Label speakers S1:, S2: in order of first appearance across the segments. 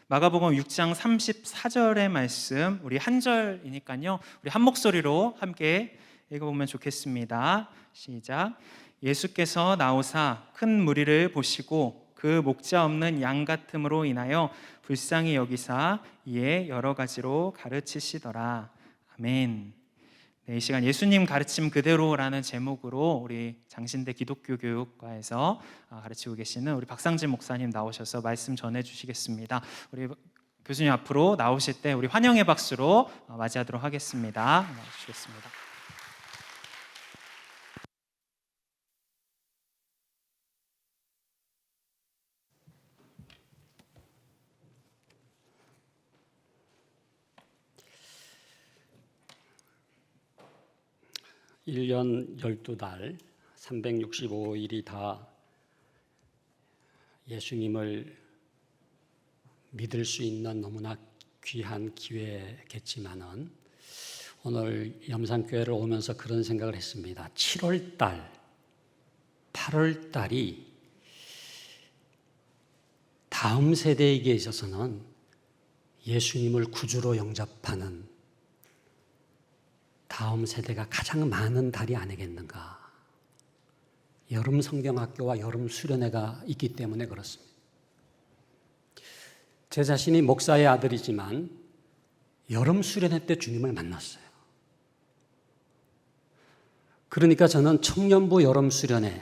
S1: 마가복음 6장 34절의 말씀, 우리 한 절이니까요, 우리 한 목소리로 함께 읽어보면 좋겠습니다. 시작. 예수께서 나오사 큰 무리를 보시고 그 목자 없는 양 같음으로 인하여 불쌍히 여기사 이에 여러 가지로 가르치시더라. 아멘. 네, 이 시간 예수님 가르침 그대로라는 제목으로 우리 장신대 기독교 교육과에서 가르치고 계시는 우리 박상진 목사님 나오셔서 말씀 전해주시겠습니다. 우리 교수님 앞으로 나오실 때 우리 환영의 박수로 맞이하도록 하겠습니다. 나와주시겠습니다.
S2: 일 년 12달 365일이 다 예수님을 믿을 수 있는 너무나 귀한 기회겠지만은 오늘 염산교회를 오면서 그런 생각을 했습니다. 7월달, 8월달이 다음 세대에게 있어서는 예수님을 구주로 영접하는 다음 세대가 가장 많은 달이 아니겠는가. 여름 성경학교와 여름 수련회가 있기 때문에 그렇습니다. 제 자신이 목사의 아들이지만 여름 수련회 때 주님을 만났어요. 그러니까 저는 청년부 여름 수련회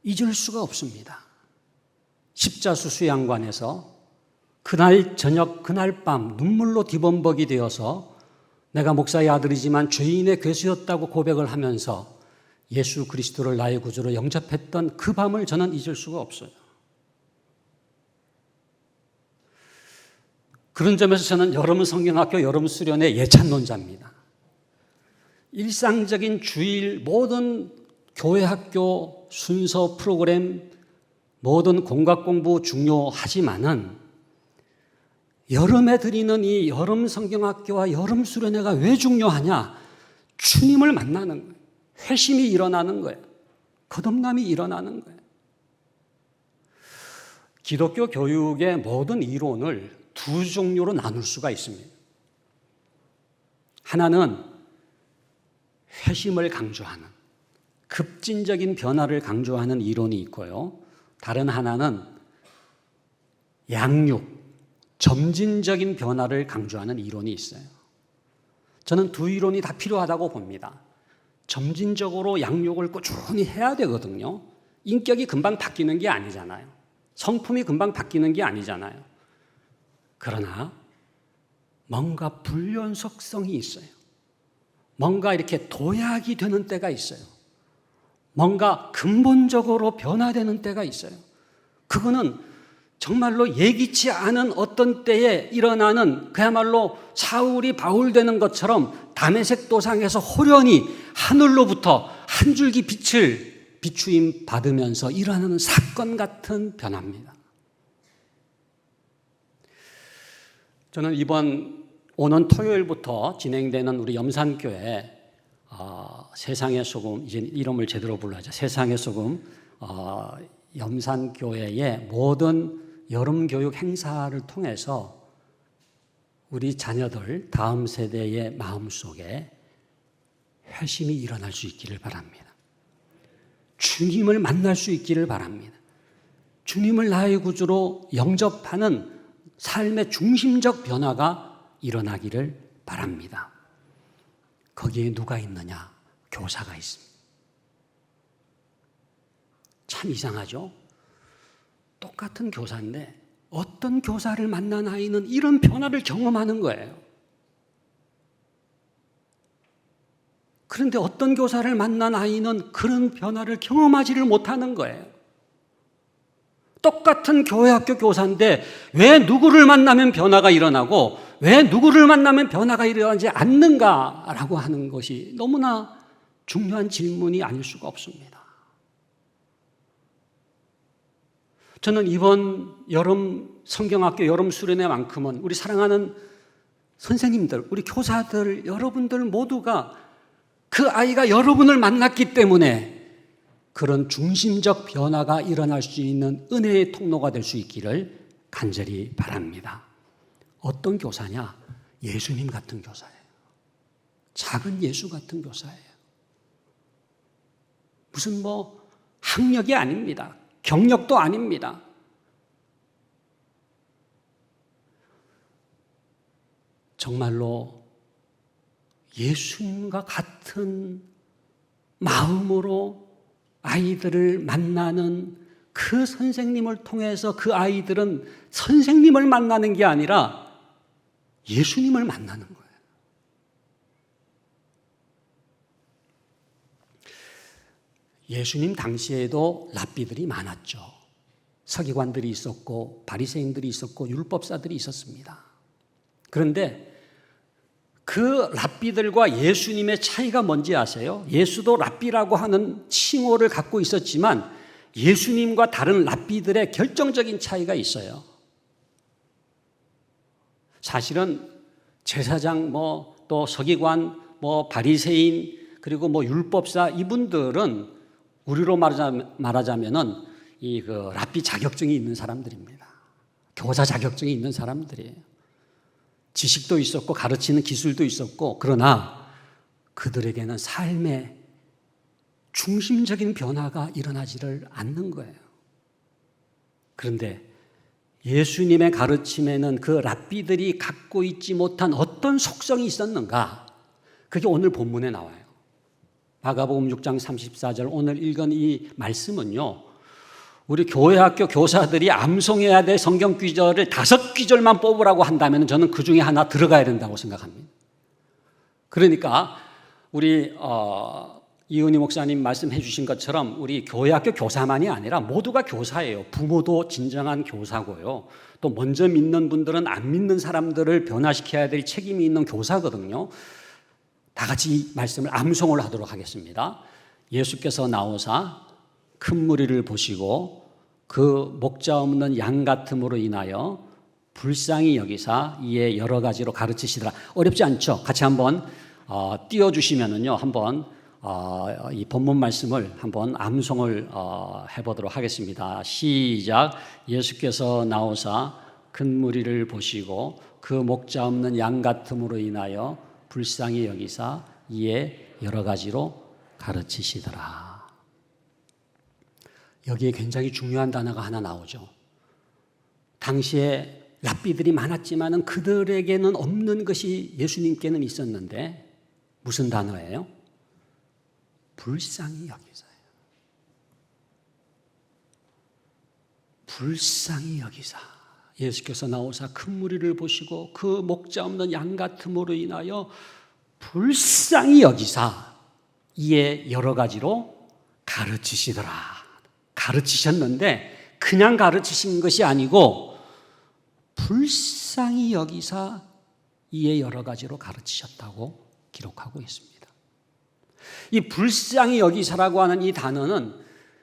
S2: 잊을 수가 없습니다. 십자수 수양관에서 그날 저녁 그날 밤 눈물로 뒤범벅이 되어서 내가 목사의 아들이지만 죄인의 괴수였다고 고백을 하면서 예수 그리스도를 나의 구주로 영접했던 그 밤을 저는 잊을 수가 없어요. 그런 점에서 저는 여름 성경학교 여름 수련회 예찬론자입니다. 일상적인 주일 모든 교회 학교 순서 프로그램 모든 공각 공부 중요하지만은 여름에 드리는 이 여름 성경학교와 여름 수련회가 왜 중요하냐? 주님을 만나는 거예요. 회심이 일어나는 거예요. 거듭남이 일어나는 거예요. 기독교 교육의 모든 이론을 두 종류로 나눌 수가 있습니다. 하나는 회심을 강조하는 급진적인 변화를 강조하는 이론이 있고요. 다른 하나는 양육, 점진적인 변화를 강조하는 이론이 있어요. 저는 두 이론이 다 필요하다고 봅니다. 점진적으로 양육을 꾸준히 해야 되거든요. 인격이 금방 바뀌는 게 아니잖아요. 성품이 금방 바뀌는 게 아니잖아요. 그러나 뭔가 불연속성이 있어요. 뭔가 이렇게 도약이 되는 때가 있어요. 뭔가 근본적으로 변화되는 때가 있어요. 그거는 정말로 예기치 않은 어떤 때에 일어나는 그야말로 사울이 바울 되는 것처럼 다메섹 도상에서 호련히 하늘로부터 한 줄기 빛을 비추임 받으면서 일어나는 사건 같은 변화입니다. 저는 이번 오는 토요일부터 진행되는 우리 염산교회 세상의 소금, 이제 이름을 제대로 불러야죠. 세상의 소금 염산교회의 모든 여름교육 행사를 통해서 우리 자녀들 다음 세대의 마음속에 회심이 일어날 수 있기를 바랍니다. 주님을 만날 수 있기를 바랍니다. 주님을 나의 구주로 영접하는 삶의 중심적 변화가 일어나기를 바랍니다. 거기에 누가 있느냐? 교사가 있습니다. 참 이상하죠? 똑같은 교사인데 어떤 교사를 만난 아이는 이런 변화를 경험하는 거예요. 그런데 어떤 교사를 만난 아이는 그런 변화를 경험하지를 못하는 거예요. 똑같은 교회 학교 교사인데 왜 누구를 만나면 변화가 일어나고 왜 누구를 만나면 변화가 일어나지 않는가라고 하는 것이 너무나 중요한 질문이 아닐 수가 없습니다. 저는 이번 여름 성경학교 여름 수련회만큼은 우리 사랑하는 선생님들, 우리 교사들, 여러분들 모두가 그 아이가 여러분을 만났기 때문에 그런 중심적 변화가 일어날 수 있는 은혜의 통로가 될 수 있기를 간절히 바랍니다. 어떤 교사냐? 예수님 같은 교사예요. 작은 예수 같은 교사예요. 무슨 학력이 아닙니다. 경력도 아닙니다. 정말로 예수님과 같은 마음으로 아이들을 만나는 그 선생님을 통해서 그 아이들은 선생님을 만나는 게 아니라 예수님을 만나는 거예요. 예수님 당시에도 랍비들이 많았죠. 서기관들이 있었고 바리새인들이 있었고 율법사들이 있었습니다. 그런데 그 랍비들과 예수님의 차이가 뭔지 아세요? 예수도 랍비라고 하는 칭호를 갖고 있었지만 예수님과 다른 랍비들의 결정적인 차이가 있어요. 사실은 제사장 또 서기관 바리새인 그리고 율법사 이분들은 우리로 말하자면은 랍비 자격증이 있는 사람들입니다. 교사 자격증이 있는 사람들이에요. 지식도 있었고 가르치는 기술도 있었고 그러나 그들에게는 삶의 중심적인 변화가 일어나지를 않는 거예요. 그런데 예수님의 가르침에는 그 랍비들이 갖고 있지 못한 어떤 속성이 있었는가? 그게 오늘 본문에 나와요. 마가복음 6장 34절 오늘 읽은 이 말씀은요. 우리 교회학교 교사들이 암송해야 될 성경 구절을 5구절만 뽑으라고 한다면 저는 그 중에 하나 들어가야 된다고 생각합니다. 그러니까 우리 이은희 목사님 말씀해 주신 것처럼 우리 교회학교 교사만이 아니라 모두가 교사예요. 부모도 진정한 교사고요. 또 먼저 믿는 분들은 안 믿는 사람들을 변화시켜야 될 책임이 있는 교사거든요. 다 같이 이 말씀을 암송을 하도록 하겠습니다. 예수께서 나오사 큰 무리를 보시고 그 목자 없는 양 같음으로 인하여 불쌍히 여기사 이에 여러 가지로 가르치시더라. 어렵지 않죠? 같이 한번 띄워주시면은요, 한번 이 본문 말씀을 한번 암송을 해보도록 하겠습니다. 시작. 예수께서 나오사 큰 무리를 보시고 그 목자 없는 양 같음으로 인하여 불쌍히 여기사 이에 여러 가지로 가르치시더라. 여기에 굉장히 중요한 단어가 하나 나오죠. 당시에 랍비들이 많았지만은 그들에게는 없는 것이 예수님께는 있었는데 무슨 단어예요? 불쌍히 여기사예요. 불쌍히 여기사. 예수께서 나오사 큰 무리를 보시고 그 목자 없는 양 같음으로 인하여 불쌍히 여기사 이에 여러 가지로 가르치시더라. 가르치셨는데 그냥 가르치신 것이 아니고 불쌍히 여기사 이에 여러 가지로 가르치셨다고 기록하고 있습니다. 이 불쌍히 여기사라고 하는 이 단어는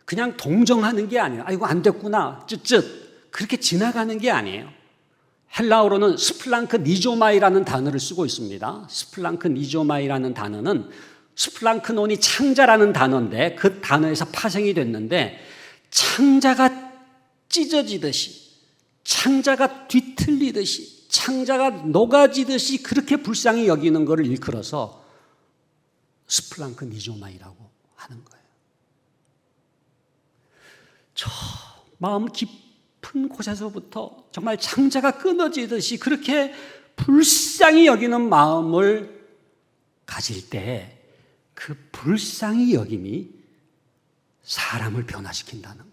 S2: 그냥 동정하는 게 아니에요. 아이고 안 됐구나 쯧쯧 그렇게 지나가는 게 아니에요. 헬라어로는 스플랑크 니조마이라는 단어를 쓰고 있습니다. 스플랑크 니조마이라는 단어는 스플랑크논이 창자라는 단어인데 그 단어에서 파생이 됐는데 창자가 찢어지듯이 창자가 뒤틀리듯이 창자가 녹아지듯이 그렇게 불쌍히 여기는 것을 일컬어서 스플랑크 니조마이라고 하는 거예요. 저 마음 깊은 곳에서부터 정말 창자가 끊어지듯이 그렇게 불쌍히 여기는 마음을 가질 때 그 불쌍히 여김이 사람을 변화시킨다는 거예요.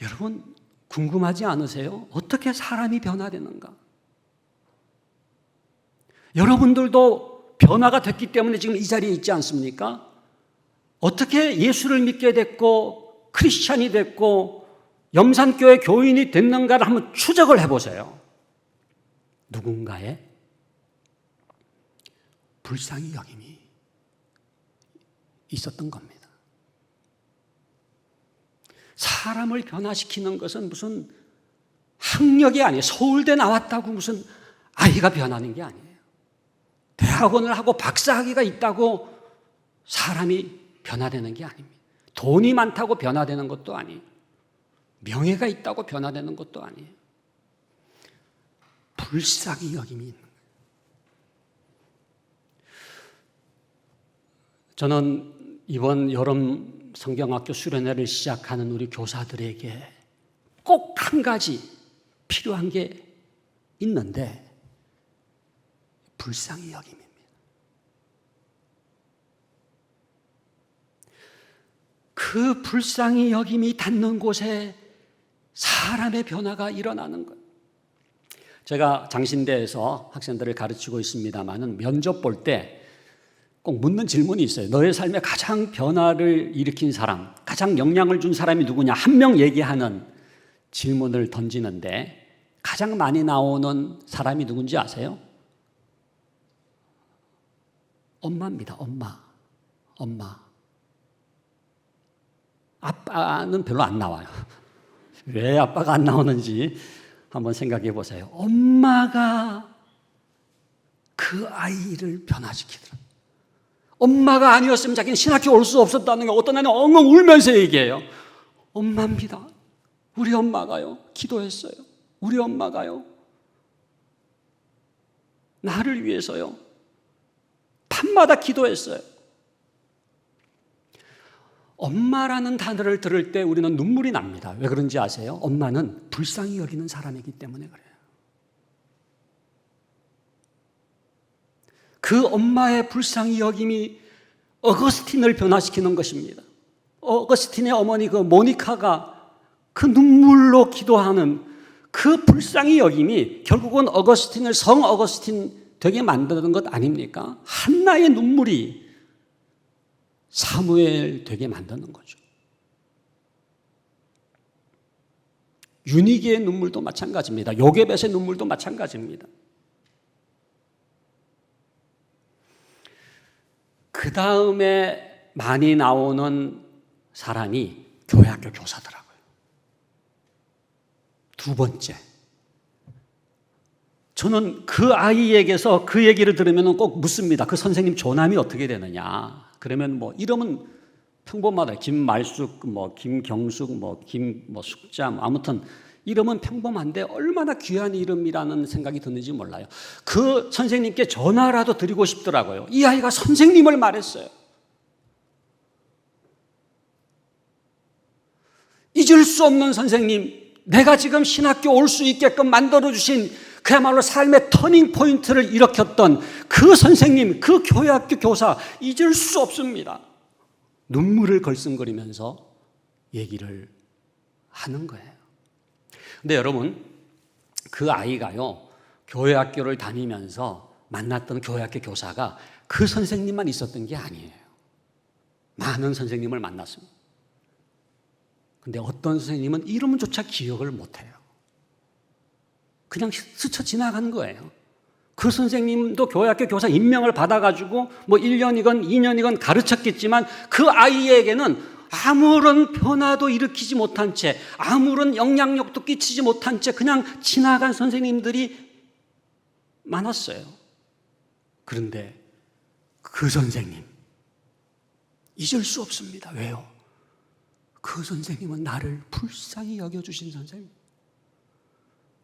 S2: 여러분 궁금하지 않으세요? 어떻게 사람이 변화되는가? 여러분들도 변화가 됐기 때문에 지금 이 자리에 있지 않습니까? 어떻게 예수를 믿게 됐고 크리스찬이 됐고 염산교회 교인이 됐는가를 한번 추적을 해보세요. 누군가의 불쌍히 여김이 있었던 겁니다. 사람을 변화시키는 것은 무슨 학력이 아니에요. 서울대 나왔다고 무슨 아이가 변하는 게 아니에요. 대학원을 하고 박사학위가 있다고 사람이 변화되는 게 아닙니다. 돈이 많다고 변화되는 것도 아니에요. 명예가 있다고 변화되는 것도 아니에요. 불쌍히 여김이 있는 거예요. 저는 이번 여름 성경학교 수련회를 시작하는 우리 교사들에게 꼭 한 가지 필요한 게 있는데 불쌍히 여김입니다. 그 불쌍히 여김이 닿는 곳에 사람의 변화가 일어나는 거예요. 제가 장신대에서 학생들을 가르치고 있습니다마는 면접 볼 때 꼭 묻는 질문이 있어요. 너의 삶에 가장 변화를 일으킨 사람, 가장 영향을 준 사람이 누구냐? 한 명 얘기하는 질문을 던지는데 가장 많이 나오는 사람이 누군지 아세요? 엄마입니다. 엄마. 아빠는 별로 안 나와요. 왜 아빠가 안 나오는지 한번 생각해 보세요. 엄마가 그 아이를 변화시키더라. 엄마가 아니었으면 자기는 신학교 올 수 없었다는 거 어떤 애는 엉엉 울면서 얘기해요. 엄마입니다. 우리 엄마가요. 기도했어요. 우리 엄마가요. 나를 위해서요. 밤마다 기도했어요. 엄마라는 단어를 들을 때 우리는 눈물이 납니다. 왜 그런지 아세요? 엄마는 불쌍히 여기는 사람이기 때문에 그래요. 그 엄마의 불쌍히 여김이 어거스틴을 변화시키는 것입니다. 어거스틴의 어머니 그 모니카가 그 눈물로 기도하는 그 불쌍히 여김이 결국은 어거스틴을 성 어거스틴 되게 만드는 것 아닙니까? 한나의 눈물이 사무엘 되게 만드는 거죠. 유니기의 눈물도 마찬가지입니다. 요게벳의 눈물도 마찬가지입니다. 그 다음에 많이 나오는 사람이 교회학교 교사더라고요. 두 번째. 저는 그 아이에게서 그 얘기를 들으면 꼭 묻습니다. 그 선생님 조남이 어떻게 되느냐. 그러면 뭐 이름은 평범하다. 김말숙, 김경숙, 김숙자, 아무튼 이름은 평범한데 얼마나 귀한 이름이라는 생각이 드는지 몰라요. 그 선생님께 전화라도 드리고 싶더라고요. 이 아이가 선생님을 말했어요. 잊을 수 없는 선생님, 내가 지금 신학교 올 수 있게끔 만들어주신 그야말로 삶의 터닝 포인트를 일으켰던 그 선생님, 그 교회학교 교사 잊을 수 없습니다. 눈물을 걸썽거리면서 얘기를 하는 거예요. 근데 여러분, 그 아이가요, 교회학교를 다니면서 만났던 교회학교 교사가 그 선생님만 있었던 게 아니에요. 많은 선생님을 만났습니다. 근데 어떤 선생님은 이름조차 기억을 못해요. 그냥 스쳐 지나간 거예요. 그 선생님도 교회학교 교사 임명을 받아가지고 1년이건 2년이건 가르쳤겠지만 그 아이에게는 아무런 변화도 일으키지 못한 채, 아무런 영향력도 끼치지 못한 채 그냥 지나간 선생님들이 많았어요. 그런데 그 선생님 잊을 수 없습니다. 왜요? 그 선생님은 나를 불쌍히 여겨주신 선생님.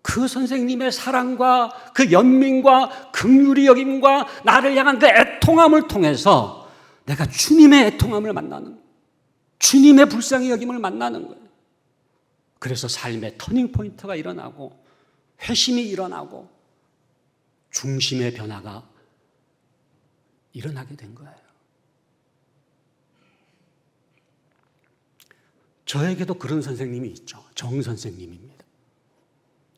S2: 그 선생님의 사랑과 그 연민과 긍휼히 여김과 나를 향한 그 애통함을 통해서 내가 주님의 애통함을 만나는 거예요. 주님의 불쌍히 여김을 만나는 거예요. 그래서 삶의 터닝포인트가 일어나고 회심이 일어나고 중심의 변화가 일어나게 된 거예요. 저에게도 그런 선생님이 있죠. 정 선생님입니다.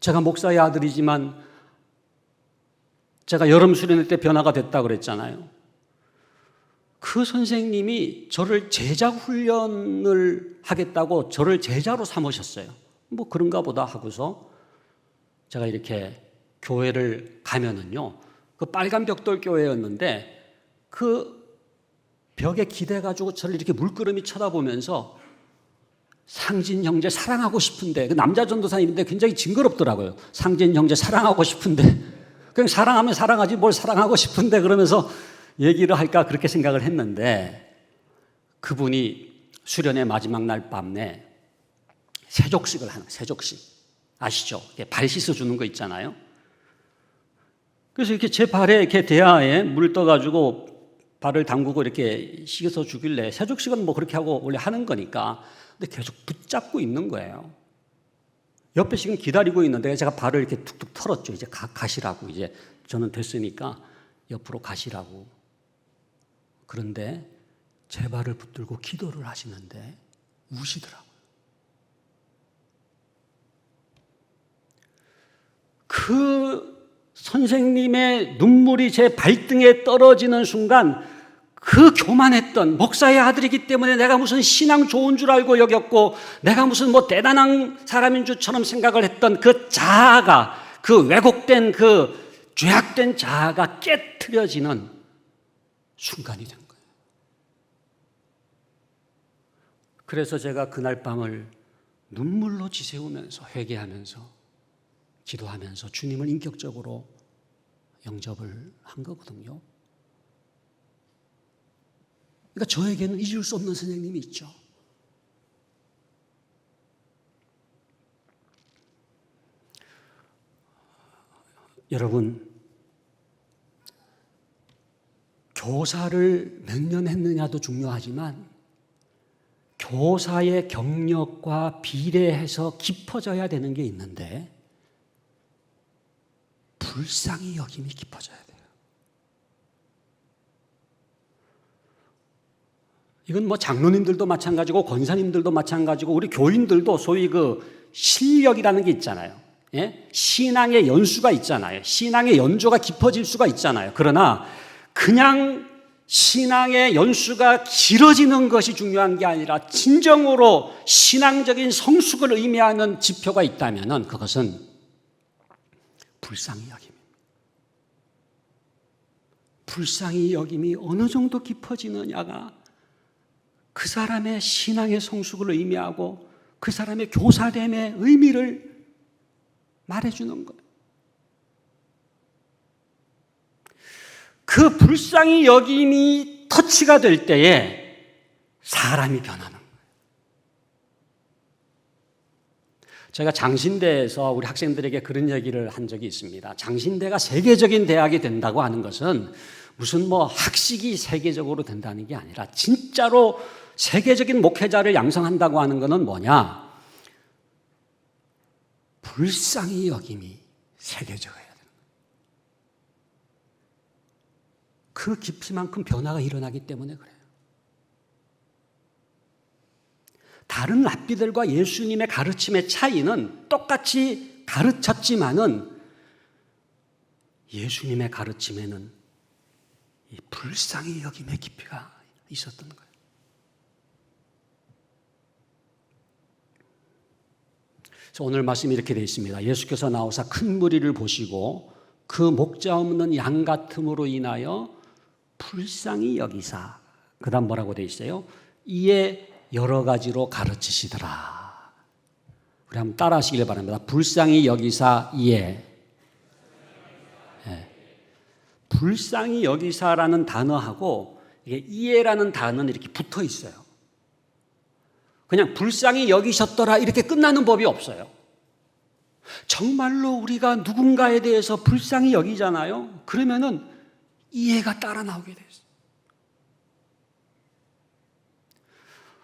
S2: 제가 목사의 아들이지만 제가 여름 수련회 때 변화가 됐다고 그랬잖아요. 그 선생님이 저를 제자 훈련을 하겠다고 저를 제자로 삼으셨어요. 그런가 보다 하고서 제가 이렇게 교회를 가면은요, 그 빨간 벽돌 교회였는데 그 벽에 기대가지고 저를 이렇게 물끄러미 쳐다보면서 상진 형제 사랑하고 싶은데, 그 남자 전도사님인데 굉장히 징그럽더라고요. 상진 형제 사랑하고 싶은데, 그냥 사랑하면 사랑하지 뭘 사랑하고 싶은데 그러면서 얘기를 할까 그렇게 생각을 했는데, 그분이 수련의 마지막 날 밤에 세족식을 하는, 세족식. 아시죠? 발 씻어주는 거 있잖아요. 그래서 이렇게 제 발에 이렇게 대야에 물 떠가지고 발을 담그고 이렇게 씻어 주길래, 세족식은 뭐 그렇게 하고 원래 하는 거니까. 근데 계속 붙잡고 있는 거예요. 옆에 지금 기다리고 있는데 제가 발을 이렇게 툭툭 털었죠. 이제 가시라고. 이제 저는 됐으니까 옆으로 가시라고. 그런데 제 발을 붙들고 기도를 하시는데 우시더라고요. 그 선생님의 눈물이 제 발등에 떨어지는 순간 그 교만했던, 목사의 아들이기 때문에 내가 무슨 신앙 좋은 줄 알고 여겼고 내가 무슨 뭐 대단한 사람인 줄처럼 생각을 했던 그 자아가, 그 왜곡된 그 죄악된 자아가 깨트려지는 순간이 된 거예요. 그래서 제가 그날 밤을 눈물로 지새우면서 회개하면서 기도하면서 주님을 인격적으로 영접을 한 거거든요. 그러니까 저에게는 잊을 수 없는 선생님이 있죠. 여러분, 교사를 몇 년 했느냐도 중요하지만 교사의 경력과 비례해서 깊어져야 되는 게 있는데 불쌍히 여김이 깊어져야 돼요. 이건 뭐 장로님들도 마찬가지고 권사님들도 마찬가지고 우리 교인들도 소위 그 실력이라는 게 있잖아요. 예? 신앙의 연수가 있잖아요. 신앙의 연조가 깊어질 수가 있잖아요. 그러나 그냥 신앙의 연수가 길어지는 것이 중요한 게 아니라 진정으로 신앙적인 성숙을 의미하는 지표가 있다면 그것은 불쌍히 여김입니다. 불쌍히 여김이 어느 정도 깊어지느냐가 그 사람의 신앙의 성숙을 의미하고 그 사람의 교사됨의 의미를 말해주는 거예요. 그 불쌍히 여김이 터치가 될 때에 사람이 변하는 거예요. 제가 장신대에서 우리 학생들에게 그런 얘기를 한 적이 있습니다. 장신대가 세계적인 대학이 된다고 하는 것은 무슨 뭐 학식이 세계적으로 된다는 게 아니라 진짜로 세계적인 목회자를 양성한다고 하는 것은 뭐냐? 불쌍히 여김이 세계적이어야 되는 거예요. 그 깊이만큼 변화가 일어나기 때문에 그래요. 다른 랍비들과 예수님의 가르침의 차이는 똑같이 가르쳤지만은 예수님의 가르침에는 이 불쌍히 여김의 깊이가 있었던 거예요. 오늘 말씀이 이렇게 되어 있습니다. 예수께서 나오사 큰 무리를 보시고 그 목자 없는 양 같음으로 인하여 불쌍히 여기사, 그 다음 뭐라고 되어 있어요? 이에 여러 가지로 가르치시더라. 우리 한번 따라 하시길 바랍니다. 불쌍히 여기사 이에. 네. 불쌍히 여기사라는 단어하고 이에라는 단어는 이렇게 붙어 있어요. 그냥 불쌍히 여기셨더라 이렇게 끝나는 법이 없어요. 정말로 우리가 누군가에 대해서 불쌍히 여기잖아요. 그러면은 이해가 따라 나오게 돼요.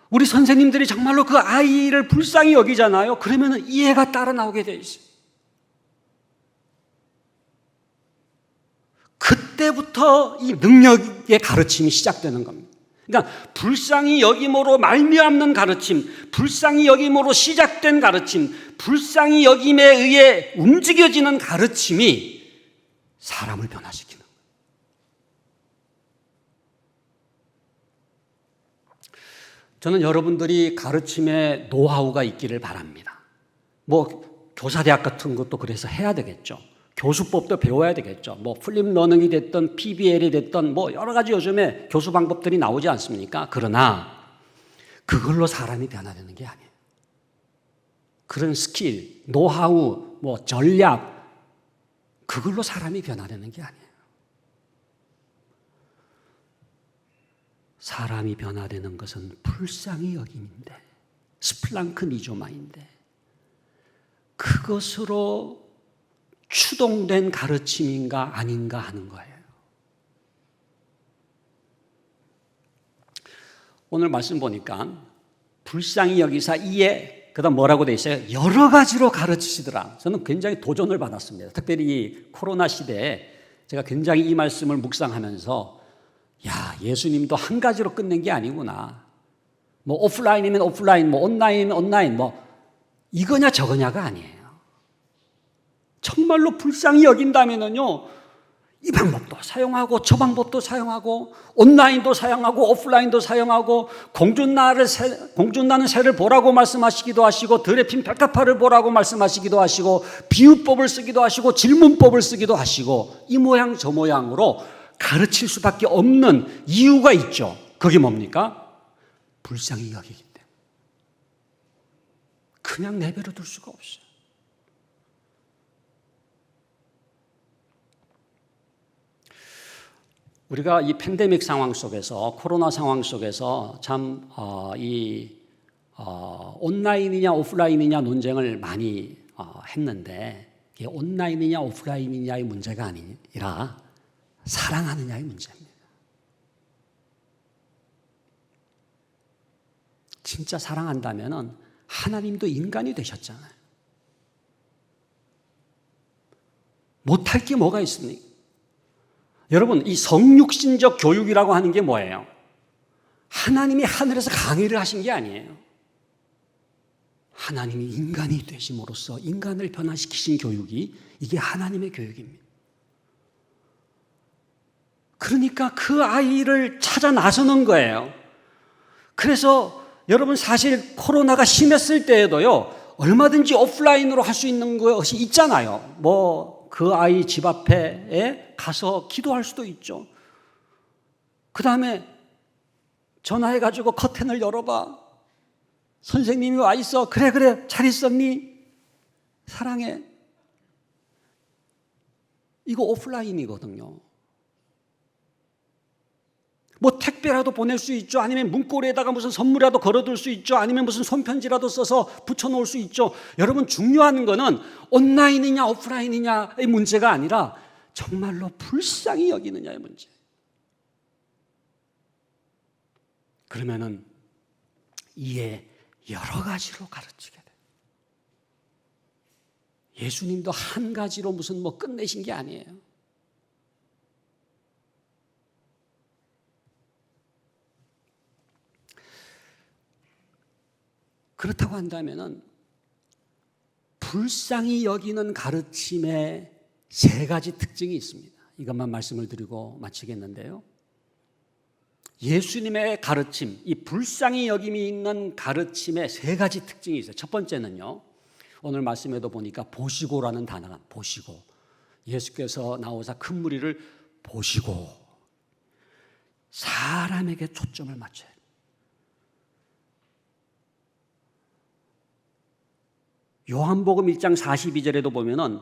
S2: 우리 선생님들이 정말로 그 아이를 불쌍히 여기잖아요. 그러면은 이해가 따라 나오게 돼 있어요. 그때부터 이 능력의 가르침이 시작되는 겁니다. 그러니까 불쌍히 여김으로 말미암는 가르침, 불쌍히 여김으로 시작된 가르침, 불쌍히 여김에 의해 움직여지는 가르침이 사람을 변화시키는 거예요. 저는 여러분들이 가르침에 노하우가 있기를 바랍니다. 뭐 교사대학 같은 것도 그래서 해야 되겠죠. 교수법도 배워야 되겠죠. 뭐 플립 러닝이 됐든 PBL이 됐든 뭐 여러 가지 요즘에 교수 방법들이 나오지 않습니까? 그러나 그걸로 사람이 변화되는 게 아니에요. 그런 스킬, 노하우, 뭐 전략 그걸로 사람이 변화되는 게 아니에요. 사람이 변화되는 것은 불쌍히 여김인데 스플랑크 미조마인데 그것으로 추동된 가르침인가 아닌가 하는 거예요. 오늘 말씀 보니까 불쌍히 여기사 이에 그다음 뭐라고 돼 있어요? 여러 가지로 가르치시더라. 저는 굉장히 도전을 받았습니다. 특별히 이 코로나 시대에 제가 굉장히 이 말씀을 묵상하면서 야, 예수님도 한 가지로 끝낸 게 아니구나. 뭐 오프라인이면 오프라인, 뭐 온라인이면 온라인, 뭐 이거냐 저거냐가 아니에요. 정말로 불쌍히 여긴다면은요, 이 방법도 사용하고 저 방법도 사용하고 온라인도 사용하고 오프라인도 사용하고 공준나는 새를 보라고 말씀하시기도 하시고 들에 핀 백합화를 보라고 말씀하시기도 하시고 비유법을 쓰기도 하시고 질문법을 쓰기도 하시고 이 모양 저 모양으로 가르칠 수밖에 없는 이유가 있죠. 그게 뭡니까? 불쌍히 여기기 때문에. 그냥 내버려 둘 수가 없어요. 우리가 이 팬데믹 상황 속에서 코로나 상황 속에서 참 온라인이냐 오프라인이냐 논쟁을 많이 했는데 이게 온라인이냐 오프라인이냐의 문제가 아니라 사랑하느냐의 문제입니다. 진짜 사랑한다면은 하나님도 인간이 되셨잖아요. 못할 게 뭐가 있습니까? 여러분, 이 성육신적 교육이라고 하는 게 뭐예요? 하나님이 하늘에서 강의를 하신 게 아니에요. 하나님이 인간이 되심으로써 인간을 변화시키신 교육이 이게 하나님의 교육입니다. 그러니까 그 아이를 찾아 나서는 거예요. 그래서 여러분 사실 코로나가 심했을 때에도요, 얼마든지 오프라인으로 할 수 있는 것이 있잖아요. 뭐 그 아이 집 앞에 가서 기도할 수도 있죠. 그 다음에 전화해가지고 커튼을 열어봐. 선생님이 와 있어. 그래 잘 있었니? 사랑해. 이거 오프라인이거든요. 뭐 택배라도 보낼 수 있죠. 아니면 문고리에다가 무슨 선물이라도 걸어둘 수 있죠. 아니면 무슨 손편지라도 써서 붙여놓을 수 있죠. 여러분 중요한 거는 온라인이냐 오프라인이냐의 문제가 아니라 정말로 불쌍히 여기느냐의 문제. 그러면은 이에 여러 가지로 가르치게 돼요. 예수님도 한 가지로 무슨 뭐 끝내신 게 아니에요. 그렇다고 한다면은 불쌍히 여기는 가르침에 세 가지 특징이 있습니다. 이것만 말씀을 드리고 마치겠는데요. 예수님의 가르침, 이 불쌍히 여김이 있는 가르침에 세 가지 특징이 있어요. 첫 번째는요, 오늘 말씀에도 보니까 보시고라는 단어가 보시고, 예수께서 나오사 큰 무리를 보시고 사람에게 초점을 맞춰요. 요한복음 1장 42절에도 보면은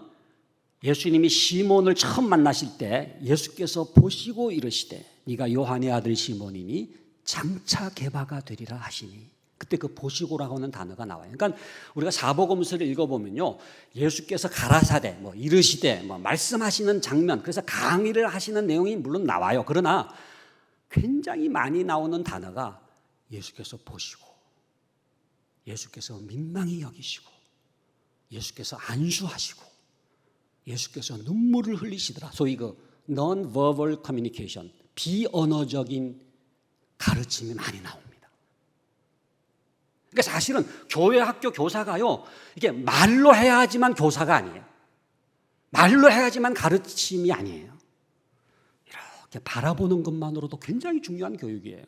S2: 예수님이 시몬을 처음 만나실 때 예수께서 보시고 이르시되 네가 요한의 아들 시몬이니 장차 개바가 되리라 하시니, 그때 그 보시고라고 하는 단어가 나와요. 그러니까 우리가 사복음서를 읽어보면요, 예수께서 가라사대 뭐 이르시되 뭐 말씀하시는 장면, 그래서 강의를 하시는 내용이 물론 나와요. 그러나 굉장히 많이 나오는 단어가 예수께서 보시고, 예수께서 민망히 여기시고, 예수께서 안수하시고, 예수께서 눈물을 흘리시더라. 소위 그 non-verbal communication, 비언어적인 가르침이 많이 나옵니다. 그러니까 사실은 교회 학교 교사가요, 이게 말로 해야지만 교사가 아니에요. 말로 해야지만 가르침이 아니에요. 이렇게 바라보는 것만으로도 굉장히 중요한 교육이에요.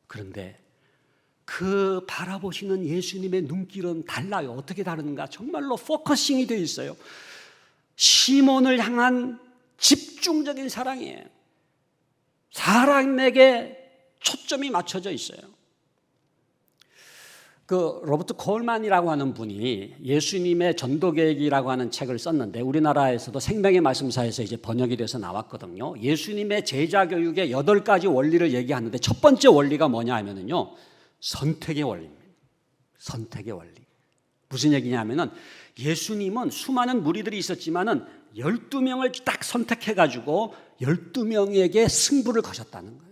S2: 그런데 그 바라보시는 예수님의 눈길은 달라요. 어떻게 다른가? 정말로 포커싱이 되어 있어요. 시몬을 향한 집중적인 사랑이에요. 사람에게 초점이 맞춰져 있어요. 그 로버트 콜만이라고 하는 분이 예수님의 전도계획이라고 하는 책을 썼는데 우리나라에서도 생명의 말씀사에서 이제 번역이 돼서 나왔거든요. 예수님의 제자 교육의 8가지 원리를 얘기하는데 첫 번째 원리가 뭐냐 하면요, 선택의 원리입니다. 선택의 원리. 무슨 얘기냐면은 예수님은 수많은 무리들이 있었지만은 12명을 딱 선택해가지고 12명에게 승부를 거셨다는 거예요.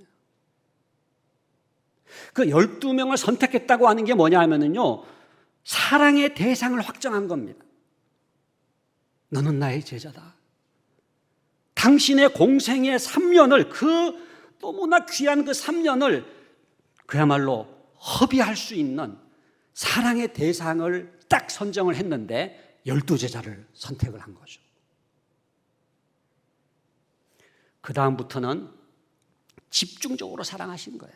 S2: 그 12명을 선택했다고 하는 게 뭐냐 하면은요, 사랑의 대상을 확정한 겁니다. 너는 나의 제자다. 당신의 공생의 3년을, 그 너무나 귀한 그 3년을 그야말로 허비할 수 있는 사랑의 대상을 딱 선정을 했는데 12제자를 선택을 한 거죠. 그 다음부터는 집중적으로 사랑하신 거예요.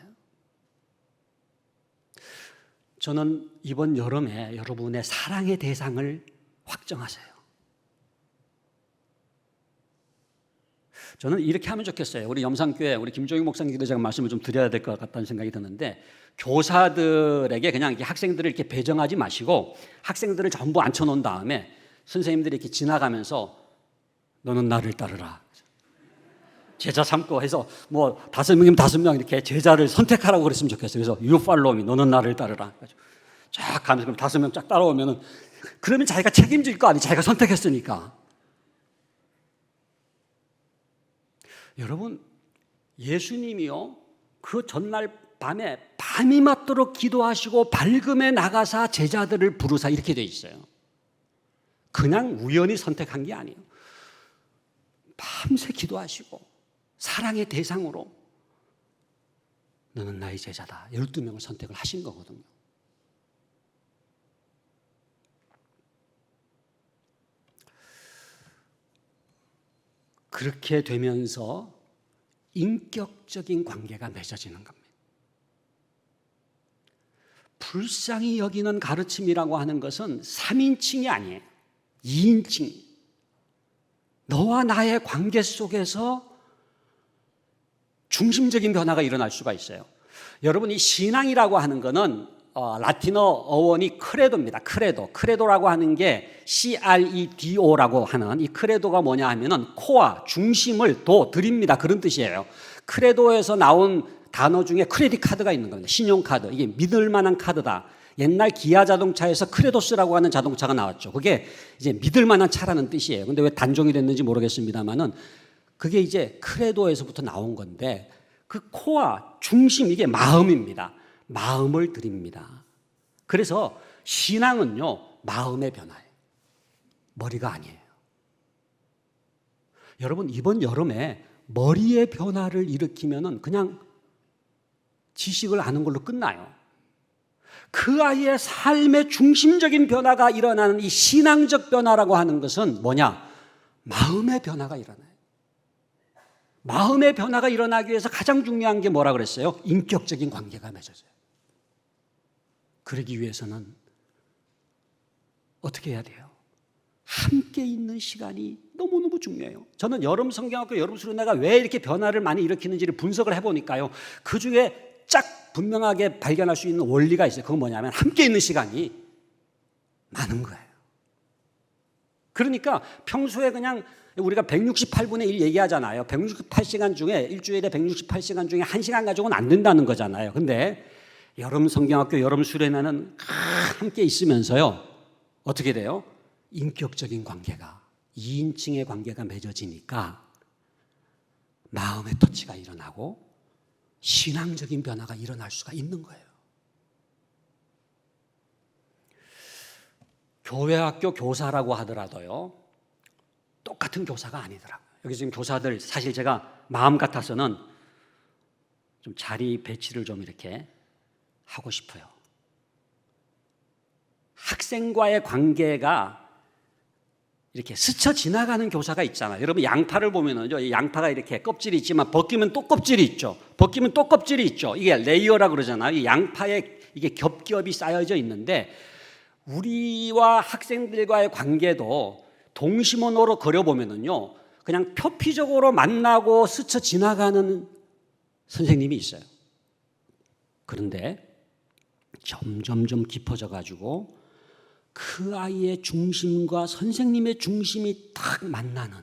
S2: 저는 이번 여름에 여러분의 사랑의 대상을 확정하세요. 저는 이렇게 하면 좋겠어요. 우리 염산교회 우리 김종익 목사님께도 제가 말씀을 좀 드려야 될 것 같다는 생각이 드는데, 교사들에게 그냥 이렇게 학생들을 이렇게 배정하지 마시고 학생들을 전부 앉혀놓은 다음에 선생님들이 이렇게 지나가면서 너는 나를 따르라, 제자 삼고 해서 뭐 5명이면 5명 이렇게 제자를 선택하라고 그랬으면 좋겠어요. 그래서 You follow me, 너는 나를 따르라. 쫙 가면서 그럼 5명 쫙 따라오면은, 그러면 자기가 책임질 거 아니에요. 자기가 선택했으니까. 여러분, 예수님이요, 그 전날 밤에 밤이 맞도록 기도하시고 밝음에 나가사 제자들을 부르사 이렇게 돼 있어요. 그냥 우연히 선택한 게 아니에요. 밤새 기도하시고 사랑의 대상으로 너는 나의 제자다, 12명을 선택을 하신 거거든요. 그렇게 되면서 인격적인 관계가 맺어지는 겁니다. 불쌍히 여기는 가르침이라고 하는 것은 3인칭이 아니에요. 2인칭. 너와 나의 관계 속에서 중심적인 변화가 일어날 수가 있어요. 여러분, 이 신앙이라고 하는 것은 라틴어 어원이 크레도입니다. 크레도라고 하는 게 CREDO라고 하는 이 크레도가 뭐냐 하면은 코어, 중심을 드립니다, 그런 뜻이에요. 크레도에서 나온 단어 중에 크레딧 카드가 있는 겁니다. 신용카드. 이게 믿을 만한 카드다. 옛날 기아 자동차에서 크레도스라고 하는 자동차가 나왔죠. 그게 이제 믿을 만한 차라는 뜻이에요. 근데 왜 단종이 됐는지 모르겠습니다만은 그게 이제 크레도에서부터 나온 건데, 그 코어, 중심, 이게 마음입니다. 마음을 드립니다. 그래서 신앙은요, 마음의 변화예요. 머리가 아니에요. 여러분, 이번 여름에 머리의 변화를 일으키면은 그냥 지식을 아는 걸로 끝나요. 그 아이의 삶의 중심적인 변화가 일어나는 이 신앙적 변화라고 하는 것은 뭐냐? 마음의 변화가 일어나요. 마음의 변화가 일어나기 위해서 가장 중요한 게 뭐라 그랬어요? 인격적인 관계가 맺어져요. 그러기 위해서는 어떻게 해야 돼요? 함께 있는 시간이 너무너무 중요해요. 저는 여름 성경학교, 여름 수련회가 왜 이렇게 변화를 많이 일으키는지를 분석을 해보니까요, 그 중에 쫙 분명하게 발견할 수 있는 원리가 있어요. 그건 뭐냐면 함께 있는 시간이 많은 거예요. 그러니까 평소에 그냥 우리가 168분의 1 얘기하잖아요. 168시간 중에, 일주일에 168시간 중에 1시간 가지고는 안 된다는 거잖아요. 근데 여름 성경학교, 여름 수련회는 함께 있으면서요, 어떻게 돼요? 인격적인 관계가, 2인칭의 관계가 맺어지니까 마음의 터치가 일어나고 신앙적인 변화가 일어날 수가 있는 거예요. 교회 학교 교사라고 하더라도요, 똑같은 교사가 아니더라고요. 여기 지금 교사들, 사실 제가 마음 같아서는 좀 자리 배치를 좀 이렇게 하고 싶어요. 학생과의 관계가 이렇게 스쳐 지나가는 교사가 있잖아요. 여러분, 양파를 보면은요, 양파가 이렇게 껍질이 있지만 벗기면 또 껍질이 있죠. 벗기면 또 껍질이 있죠. 이게 레이어라고 그러잖아요. 이 양파에 이게 겹겹이 쌓여져 있는데, 우리와 학생들과의 관계도 동심원으로 그려보면은요, 그냥 표피적으로 만나고 스쳐 지나가는 선생님이 있어요. 그런데 점점 깊어져 가지고 그 아이의 중심과 선생님의 중심이 딱 만나는,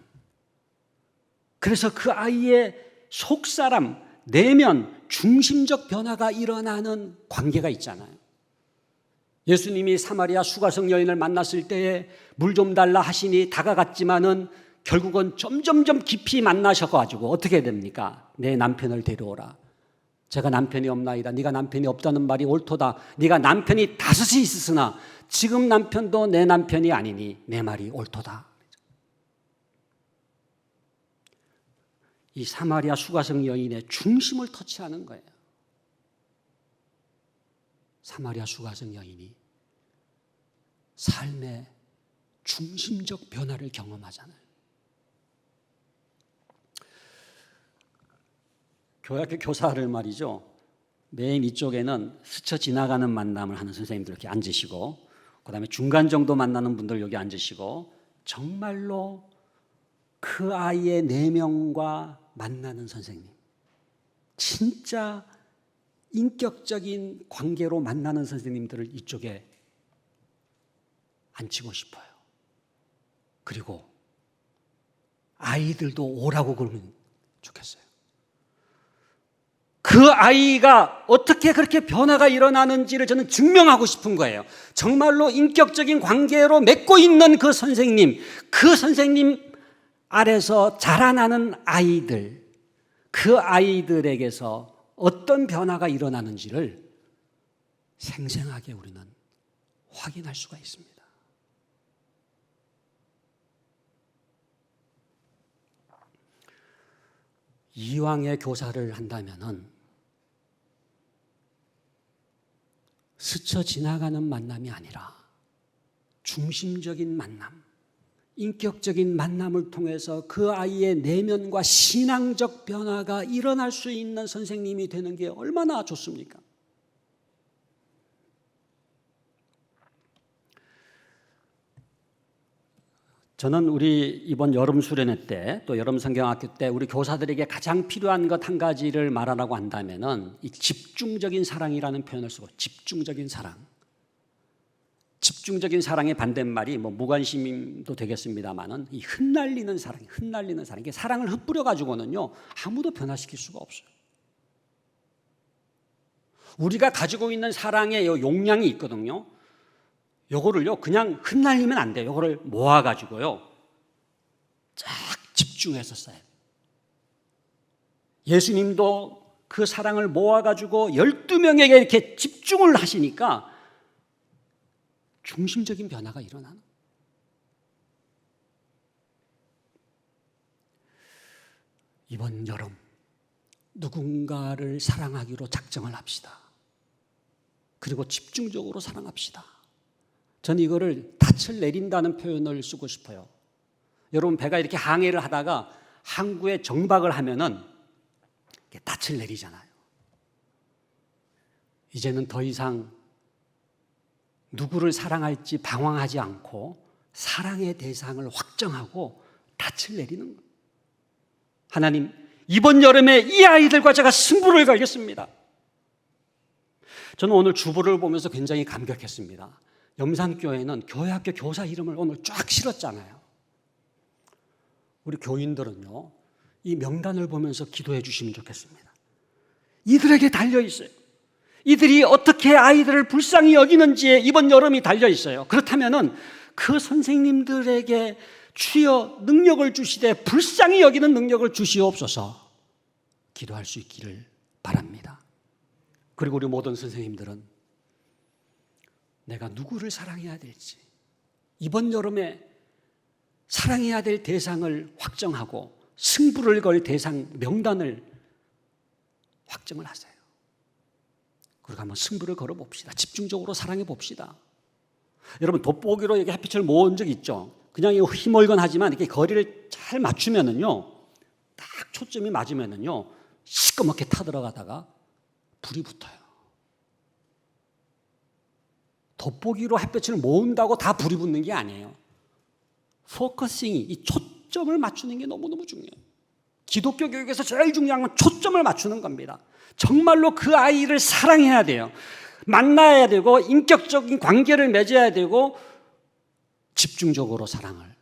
S2: 그래서 그 아이의 속사람, 내면, 중심적 변화가 일어나는 관계가 있잖아요. 예수님이 사마리아 수가성 여인을 만났을 때에 물 좀 달라 하시니 다가갔지만은 결국은 점점점 깊이 만나셔가지고 어떻게 됩니까? 내 남편을 데려오라. 제가 남편이 없나이다. 네가 남편이 없다는 말이 옳도다. 네가 남편이 5이 있으나 지금 남편도 내 남편이 아니니 내 말이 옳도다. 이 사마리아 수가성 여인의 중심을 터치하는 거예요. 사마리아 수가성 여인이 삶의 중심적 변화를 경험하잖아요. 교회학교 교사를 말이죠. 맨 이쪽에는 스쳐 지나가는 만남을 하는 선생님들 이렇게 앉으시고, 그 다음에 중간 정도 만나는 분들 여기 앉으시고, 정말로 그 아이의 내면과 만나는 선생님, 진짜 인격적인 관계로 만나는 선생님들을 이쪽에 앉히고 싶어요. 그리고 아이들도 오라고 그러면 좋겠어요. 그 아이가 어떻게 그렇게 변화가 일어나는지를 저는 증명하고 싶은 거예요. 정말로 인격적인 관계로 맺고 있는 그 선생님 아래서 자라나는 아이들, 그 아이들에게서 어떤 변화가 일어나는지를 생생하게 우리는 확인할 수가 있습니다. 이왕의 교사를 한다면은 스쳐 지나가는 만남이 아니라 중심적인 만남, 인격적인 만남을 통해서 그 아이의 내면과 신앙적 변화가 일어날 수 있는 선생님이 되는 게 얼마나 좋습니까? 저는 우리 이번 여름 수련회 때 또 여름 성경학교 때 우리 교사들에게 가장 필요한 것 한 가지를 말하라고 한다면은 이 집중적인 사랑이라는 표현을 쓰고, 집중적인 사랑. 집중적인 사랑의 반대말이 뭐 무관심도 되겠습니다만은 이 흩날리는 사랑, 이게 사랑을 흩뿌려 가지고는요 아무도 변화시킬 수가 없어요. 우리가 가지고 있는 사랑의 용량이 있거든요. 요거를요 그냥 흩날리면 안 돼요. 요거를 모아 가지고요 쫙 집중해서 써요. 예수님도 그 사랑을 모아 가지고 12명에게 이렇게 집중을 하시니까 중심적인 변화가 일어나는. 이번 여름 누군가를 사랑하기로 작정을 합시다. 그리고 집중적으로 사랑합시다. 저는 이거를 닻을 내린다는 표현을 쓰고 싶어요. 여러분 배가 이렇게 항해를 하다가 항구에 정박을 하면은 닻을 내리잖아요. 이제는 더 이상 누구를 사랑할지 방황하지 않고 사랑의 대상을 확정하고 닻을 내리는 거예요. 하나님, 이번 여름에 이 아이들과 제가 승부를 걸겠습니다. 저는 오늘 주보를 보면서 굉장히 감격했습니다. 염산교회는 교회학교 교사 이름을 오늘 쫙 실었잖아요. 우리 교인들은요, 이 명단을 보면서 기도해 주시면 좋겠습니다. 이들에게 달려있어요. 이들이 어떻게 아이들을 불쌍히 여기는지에 이번 여름이 달려있어요. 그렇다면은 그 선생님들에게 주여 능력을 주시되 불쌍히 여기는 능력을 주시옵소서 기도할 수 있기를 바랍니다. 그리고 우리 모든 선생님들은 내가 누구를 사랑해야 될지 이번 여름에 사랑해야 될 대상을 확정하고 승부를 걸 대상 명단을 확정을 하세요. 그리고 한번 승부를 걸어봅시다. 집중적으로 사랑해 봅시다. 여러분 돋보기로 이렇게 햇빛을 모은 적 있죠? 그냥 희멀건하지만 이렇게 거리를 잘 맞추면은요, 딱 초점이 맞으면은요, 시꺼멓게 타들어가다가 불이 붙어요. 돋보기로 햇빛을 모은다고 다 불이 붙는 게 아니에요. 포커싱이, 이 초점을 맞추는 게 너무너무 중요해요. 기독교 교육에서 제일 중요한 건 초점을 맞추는 겁니다. 정말로 그 아이를 사랑해야 돼요. 만나야 되고 인격적인 관계를 맺어야 되고 집중적으로 사랑을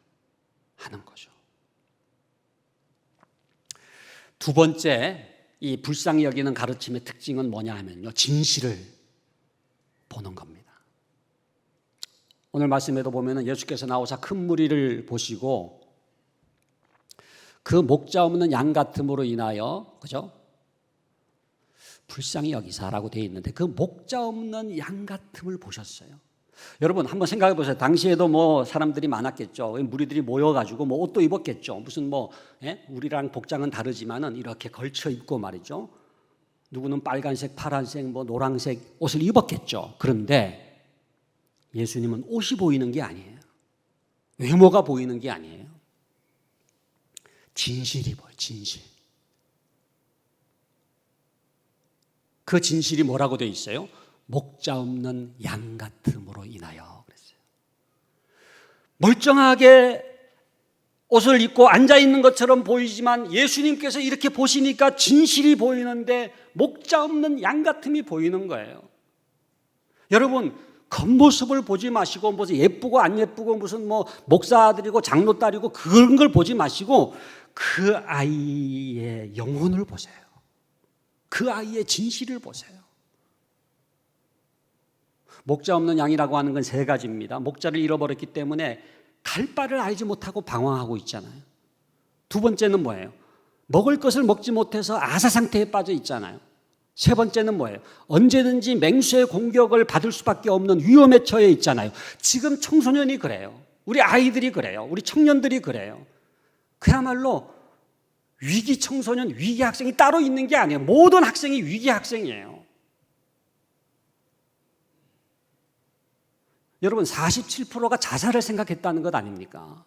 S2: 하는 거죠. 두 번째, 이 불쌍히 여기는 가르침의 특징은 뭐냐 하면요, 진실을 보는 겁니다. 오늘 말씀에도 보면은 예수께서 나오사 큰 무리를 보시고 그 목자 없는 양 같음으로 인하여, 그죠? 불쌍히 여기사라고 되어 있는데 그 목자 없는 양 같음을 보셨어요. 여러분 한번 생각해 보세요. 당시에도 뭐 사람들이 많았겠죠. 무리들이 모여가지고 뭐 옷도 입었겠죠. 무슨 뭐 우리랑 복장은 다르지만은 이렇게 걸쳐 입고 말이죠. 누구는 빨간색, 파란색, 뭐 노란색 옷을 입었겠죠. 그런데 예수님은 옷이 보이는 게 아니에요. 외모가 보이는 게 아니에요. 진실이 보여요. 진실. 그 진실이 뭐라고 되어 있어요? 목자 없는 양 같음으로 인하여 그랬어요. 멀쩡하게 옷을 입고 앉아 있는 것처럼 보이지만 예수님께서 이렇게 보시니까 진실이 보이는데 목자 없는 양 같음이 보이는 거예요. 여러분 겉모습을 보지 마시고 무슨 예쁘고 안 예쁘고 무슨 뭐 목사들이고 장로딸이고 그런 걸 보지 마시고 그 아이의 영혼을 보세요. 그 아이의 진실을 보세요. 목자 없는 양이라고 하는 건 세 가지입니다. 목자를 잃어버렸기 때문에 갈 바를 알지 못하고 방황하고 있잖아요. 두 번째는 뭐예요? 먹을 것을 먹지 못해서 아사 상태에 빠져 있잖아요. 세 번째는 뭐예요? 언제든지 맹수의 공격을 받을 수밖에 없는 위험에 처해 있잖아요. 지금 청소년이 그래요. 우리 아이들이 그래요. 우리 청년들이 그래요. 그야말로 위기 청소년, 위기 학생이 따로 있는 게 아니에요. 모든 학생이 위기 학생이에요. 여러분 47%가 자살을 생각했다는 것 아닙니까?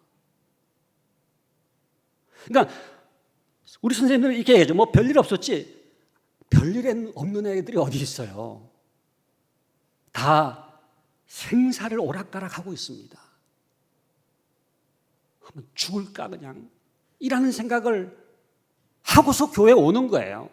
S2: 그러니까 우리 선생님들은 이렇게 얘기하죠. 뭐 별일 없었지. 별일 없는 애들이 어디 있어요. 다 생사를 오락가락하고 있습니다. 한번 죽을까 그냥 이라는 생각을 하고서 교회에 오는 거예요.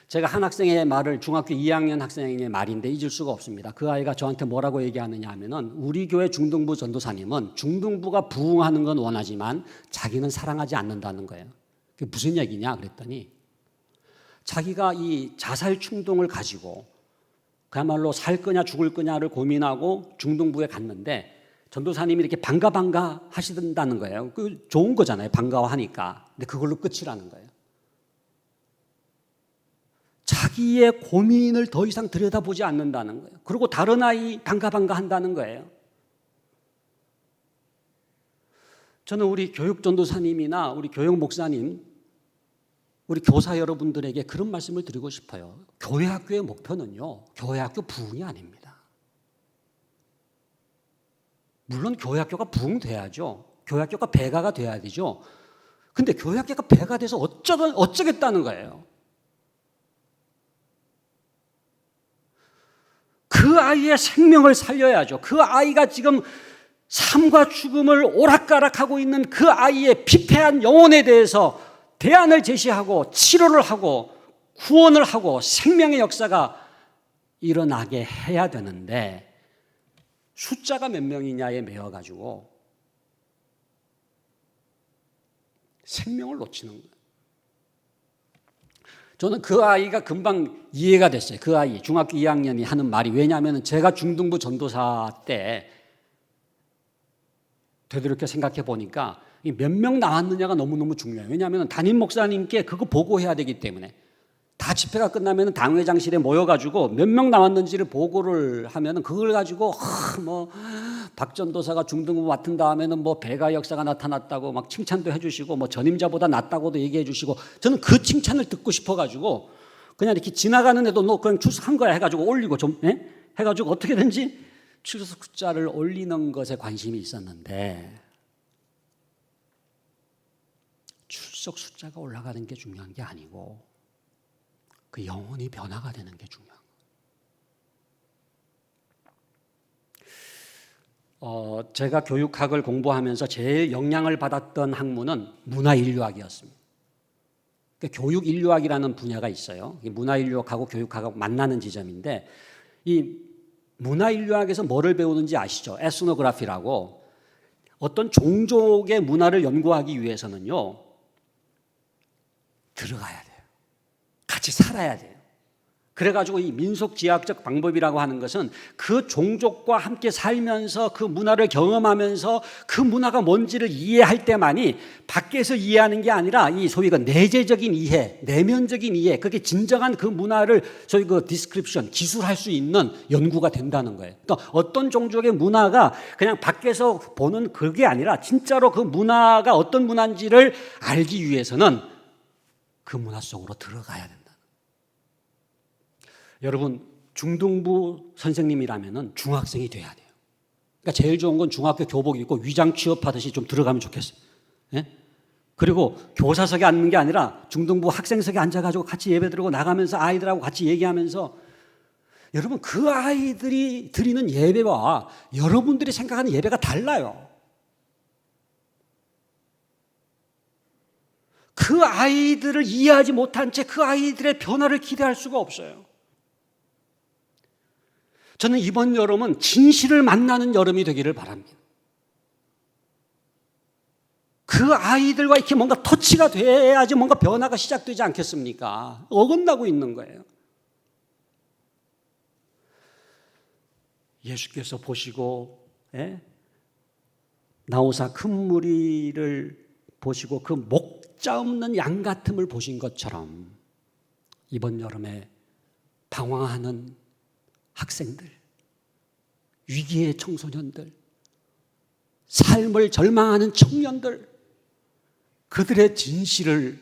S2: 제가 한 학생의 말을 중학교 2학년 학생의 말인데 잊을 수가 없습니다. 그 아이가 저한테 뭐라고 얘기하느냐 하면은 우리 교회 중등부 전도사님은 중등부가 부흥하는 건 원하지만 자기는 사랑하지 않는다는 거예요. 그게 무슨 얘기냐 그랬더니 자기가 이 자살 충동을 가지고 그야말로 살 거냐 죽을 거냐를 고민하고 중등부에 갔는데 전도사님이 이렇게 반가 하시던다는 거예요. 그 좋은 거잖아요. 반가워하니까. 근데 그걸로 끝이라는 거예요. 자기의 고민을 더 이상 들여다보지 않는다는 거예요. 그리고 다른 아이 반가 한다는 거예요. 저는 우리 교육 전도사님이나 우리 교육 목사님, 우리 교사 여러분들에게 그런 말씀을 드리고 싶어요. 교회 학교의 목표는요, 교회 학교 부흥이 아닙니다. 물론 교회 학교가 부흥돼야죠. 교회 학교가 배가가 돼야 되죠. 근데 교회 학교가 배가 돼서 어쩌겠다는 거예요. 그 아이의 생명을 살려야죠. 그 아이가 지금 삶과 죽음을 오락가락하고 있는 그 아이의 피폐한 영혼에 대해서 대안을 제시하고 치료를 하고 구원을 하고 생명의 역사가 일어나게 해야 되는데 숫자가 몇 명이냐에 매여가지고 생명을 놓치는 거예요. 저는 그 아이가 금방 이해가 됐어요. 그 아이, 중학교 2학년이 하는 말이. 왜냐하면 제가 중등부 전도사 때 되도록게 생각해 보니까 몇 명 나왔느냐가 너무너무 중요해요. 왜냐하면 담임 목사님께 그거 보고해야 되기 때문에. 다 집회가 끝나면 당회장실에 모여가지고 몇 명 나왔는지를 보고를 하면 그걸 가지고 박 전도사가 중등부 맡은 다음에는 뭐 배가 역사가 나타났다고 막 칭찬도 해주시고 뭐 전임자보다 낫다고도 얘기해 주시고 저는 그 칭찬을 듣고 싶어가지고 그냥 이렇게 지나가는 애도 너 그냥 출석한 거야 해가지고 올리고 좀 해가지고 어떻게든지 출석 숫자를 올리는 것에 관심이 있었는데 출석 숫자가 올라가는 게 중요한 게 아니고 그 영혼이 변화가 되는 게 중요한 거예요. 제가 교육학을 공부하면서 제일 영향을 받았던 학문은 문화인류학이었습니다. 그러니까 교육인류학이라는 분야가 있어요. 문화인류학하고 교육학하고 만나는 지점인데 이 문화인류학에서 뭐를 배우는지 아시죠? 에스노그래피라고 어떤 종족의 문화를 연구하기 위해서는요 들어가야 돼요. 같이 살아야 돼요. 그래가지고 이 민속지향적 방법이라고 하는 것은 그 종족과 함께 살면서 그 문화를 경험하면서 그 문화가 뭔지를 이해할 때만이 밖에서 이해하는 게 아니라 이 소위 그 내재적인 이해, 내면적인 이해, 그게 진정한 그 문화를 소위 그 디스크립션, 기술할 수 있는 연구가 된다는 거예요. 그러니까 어떤 종족의 문화가 그냥 밖에서 보는 그게 아니라 진짜로 그 문화가 어떤 문화인지를 알기 위해서는 그 문화 속으로 들어가야 된다. 여러분, 중등부 선생님이라면 중학생이 돼야 돼요. 그러니까 제일 좋은 건 중학교 교복 입고 위장 취업하듯이 좀 들어가면 좋겠어요. 예? 그리고 교사석에 앉는 게 아니라 중등부 학생석에 앉아가지고 같이 예배 드리고 나가면서 아이들하고 같이 얘기하면서 여러분, 그 아이들이 드리는 예배와 여러분들이 생각하는 예배가 달라요. 그 아이들을 이해하지 못한 채 그 아이들의 변화를 기대할 수가 없어요. 저는 이번 여름은 진실을 만나는 여름이 되기를 바랍니다. 그 아이들과 이렇게 뭔가 터치가 돼야지 뭔가 변화가 시작되지 않겠습니까? 어긋나고 있는 거예요. 예수께서 보시고 나오사 큰 무리를 보시고 그 목자 없는 양 같음을 보신 것처럼 이번 여름에 방황하는 학생들, 위기의 청소년들, 삶을 절망하는 청년들, 그들의 진실을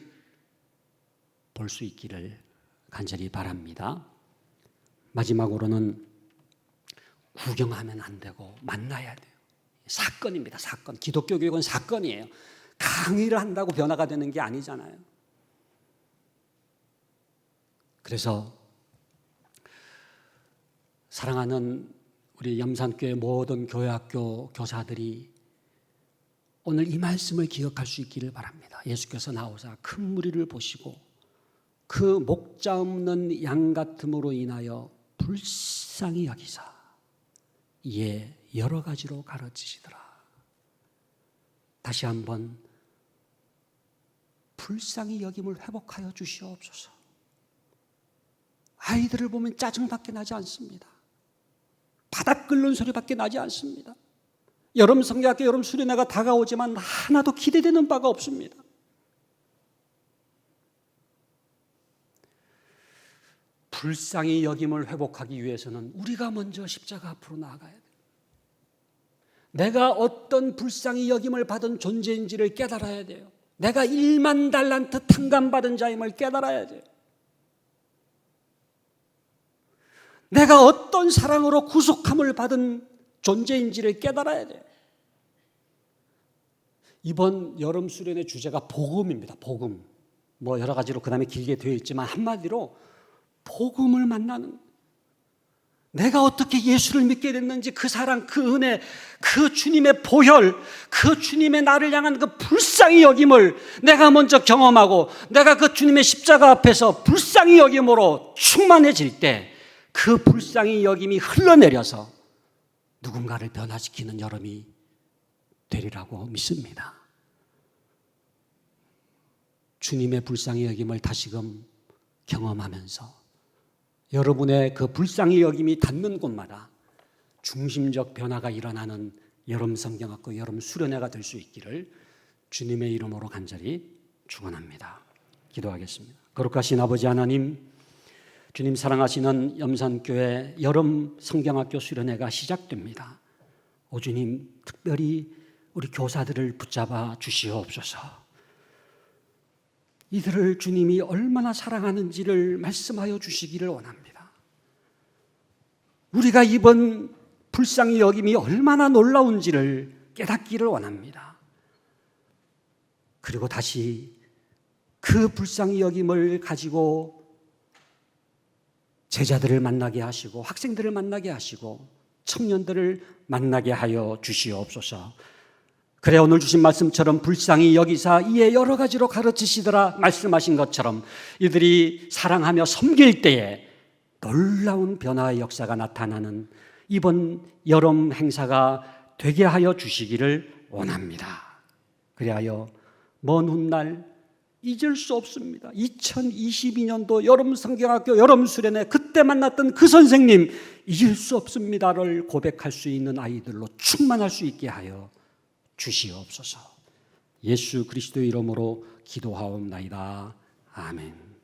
S2: 볼 수 있기를 간절히 바랍니다. 마지막으로는 구경하면 안 되고 만나야 돼요. 사건입니다. 사건. 기독교 교육은 사건이에요. 강의를 한다고 변화가 되는 게 아니잖아요. 그래서 사랑하는 우리 염산교회 모든 교회학교 교사들이 오늘 이 말씀을 기억할 수 있기를 바랍니다. 예수께서 나오사 큰 무리를 보시고 그 목자 없는 양 같음으로 인하여 불쌍히 여기사 이에 여러 가지로 가르치시더라. 다시 한번 불쌍히 여김을 회복하여 주시옵소서. 아이들을 보면 짜증밖에 나지 않습니다. 바닥 끓는 소리밖에 나지 않습니다. 여름 성경학교 여름 수련회가 다가오지만 하나도 기대되는 바가 없습니다. 불쌍히 여김을 회복하기 위해서는 우리가 먼저 십자가 앞으로 나아가야 돼요. 내가 어떤 불쌍히 여김을 받은 존재인지를 깨달아야 돼요. 내가 1만 달란트 탕감받은 자임을 깨달아야 돼요. 내가 어떤 사랑으로 구속함을 받은 존재인지를 깨달아야 돼요. 이번 여름 수련의 주제가 복음입니다. 복음. 뭐 여러 가지로 그 다음에 길게 되어 있지만 한마디로 복음을 만나는, 내가 어떻게 예수를 믿게 됐는지 그 사랑, 그 은혜, 그 주님의 보혈, 그 주님의 나를 향한 그 불쌍히 여김을 내가 먼저 경험하고 내가 그 주님의 십자가 앞에서 불쌍히 여김으로 충만해질 때 그 불쌍히 여김이 흘러내려서 누군가를 변화시키는 여름이 되리라고 믿습니다. 주님의 불쌍히 여김을 다시금 경험하면서 여러분의 그 불쌍히 여김이 닿는 곳마다 중심적 변화가 일어나는 여름 성경학교 여름 수련회가 될 수 있기를 주님의 이름으로 간절히 축원합니다. 기도하겠습니다. 거룩하신 아버지 하나님, 주님 사랑하시는 염산교회 여름 성경학교 수련회가 시작됩니다. 오 주님, 특별히 우리 교사들을 붙잡아 주시옵소서. 이들을 주님이 얼마나 사랑하는지를 말씀하여 주시기를 원합니다. 우리가 이번 불쌍히 여김이 얼마나 놀라운지를 깨닫기를 원합니다. 그리고 다시 그 불쌍히 여김을 가지고 제자들을 만나게 하시고 학생들을 만나게 하시고 청년들을 만나게 하여 주시옵소서. 그래 오늘 주신 말씀처럼 불쌍히 여기사 이에 여러 가지로 가르치시더라 말씀하신 것처럼 이들이 사랑하며 섬길 때에 놀라운 변화의 역사가 나타나는 이번 여름 행사가 되게 하여 주시기를 원합니다. 그리하여 먼 훗날 잊을 수 없습니다. 2022년도 여름 성경학교 여름 수련회 그때 만났던 그 선생님 잊을 수 없습니다를 고백할 수 있는 아이들로 충만할 수 있게 하여 주시옵소서. 예수 그리스도의 이름으로 기도하옵나이다. 아멘.